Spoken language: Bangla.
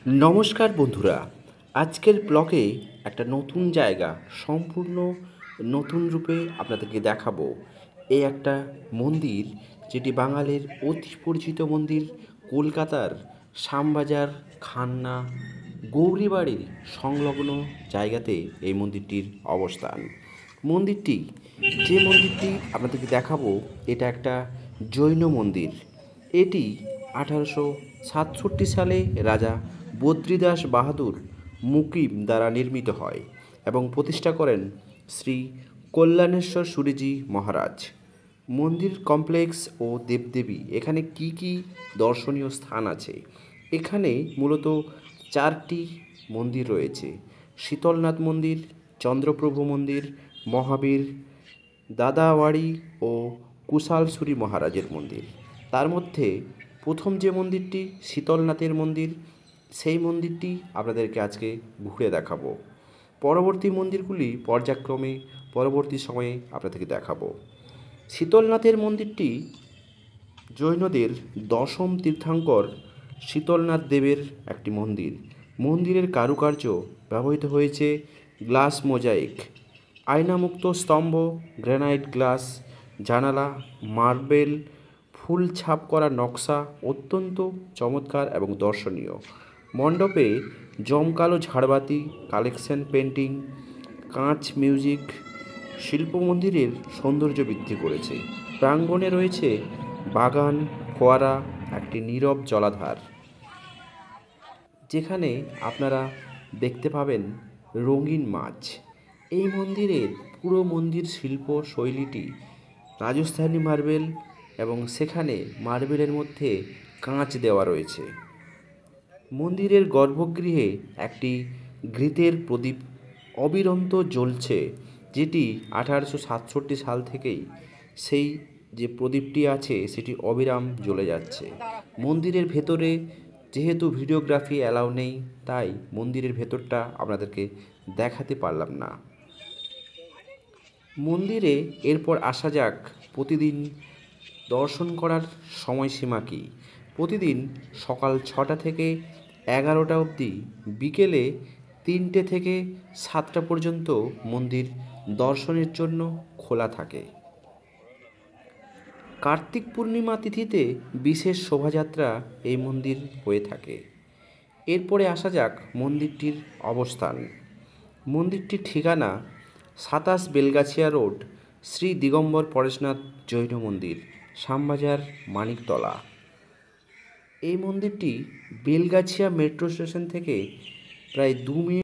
নমস্কার বন্ধুরা, আজকের ব্লগে একটা নতুন জায়গা সম্পূর্ণ নতুন রূপে আপনাদেরকে দেখাবো। এই একটা মন্দির যেটি বাঙালির অতি পরিচিত মন্দির, কলকাতার শ্যামবাজার খান্না গৌরীবাড়ির সংলগ্ন জায়গাতে এই মন্দিরটির অবস্থান। যে মন্দিরটি আপনাদেরকে দেখাবো এটা একটা জৈন মন্দির। এটি 1867 সালে রাজা বদ্রীদাস বাহাদুর মুকিম দ্বারা নির্মিত হয় এবং প্রতিষ্ঠা করেন শ্রী কল্যাণেশ্বর সুরিজি মহারাজ। মন্দির কমপ্লেক্স ও দেবদেবী এখানে কি কি দর্শনীয় স্থান আছে? এখানে মূলত 4টি মন্দির রয়েছে: শীতলনাথ মন্দির, চন্দ্রপ্রভু মন্দির, মহাবীর দাদাওয়াড়ি ও কুশালসুরি মহারাজের মন্দির। তার মধ্যে প্রথম যে মন্দিরটি শীতলনাথের মন্দির, সেই মন্দিরটি আপনাদেরকে আজকে ঘুরে দেখাবো। পরবর্তী মন্দিরগুলি পর্যায়ক্রমে পরবর্তী সময়ে আপনাদেরকে দেখাবো। শীতলনাথের মন্দিরটি জৈনদের দশম তীর্থঙ্কর শীতলনাথ দেবের একটি মন্দির। মন্দিরের কারুকার্য ব্যবহৃত হয়েছে গ্লাস মোজাইক, আয়নামুক্ত স্তম্ভ, গ্রানাইট গ্লাস জানালা, মার্বেল, ফুল ছাপ করা নকশা অত্যন্ত চমৎকার এবং দর্শনীয়। মণ্ডপে জমকালো ঝাড়বাতি, কালেকশন পেন্টিং, কাঁচ মিউজিক শিল্প মন্দিরের সৌন্দর্য বৃদ্ধি করেছে। প্রাঙ্গণে রয়েছে বাগান, ফোয়ারা, একটি নীরব জলাধার, যেখানে আপনারা দেখতে পাবেন রঙিন মাছ। এই মন্দিরের পুরো মন্দির শিল্প শৈলীটি রাজস্থানী মার্বেল এবং সেখানে মার্বেলের মধ্যে কাঁচ দেওয়া রয়েছে। মন্দিরের গর্ভগৃহে একটি ঘৃতের প্রদীপ অবিরন্ত জ্বলছে, যেটি 1867 সাল থেকেই সেই যে প্রদীপটি আছে সেটি অবিরাম জ্বলে যাচ্ছে। মন্দিরের ভেতরে যেহেতু ভিডিওগ্রাফি অ্যালাউ নেই, তাই মন্দিরের ভেতরটা আপনাদেরকে দেখাতে পারলাম না। মন্দিরে এরপর আসা যাক প্রতিদিন দর্শন করার সময়সীমা কী। প্রতিদিন সকাল 6টা থেকে 11টা অবধি, বিকেলে 3টে থেকে 7টা পর্যন্ত মন্দির দর্শনের জন্য খোলা থাকে। কার্তিক পূর্ণিমা তিথিতে বিশেষ শোভাযাত্রা এই মন্দির হয়ে থাকে। এরপরে আসা যাক মন্দিরটির অবস্থান। মন্দিরটির ঠিকানা 27 বেলগাছিয়া রোড, শ্রী দিগম্বর পরেশনাথ জৈন মন্দির, শ্যামবাজার, মানিকতলা। এই মন্দিরটি বেলগাছিয়া মেট্রো স্টেশন থেকে প্রায় 2 মিনিট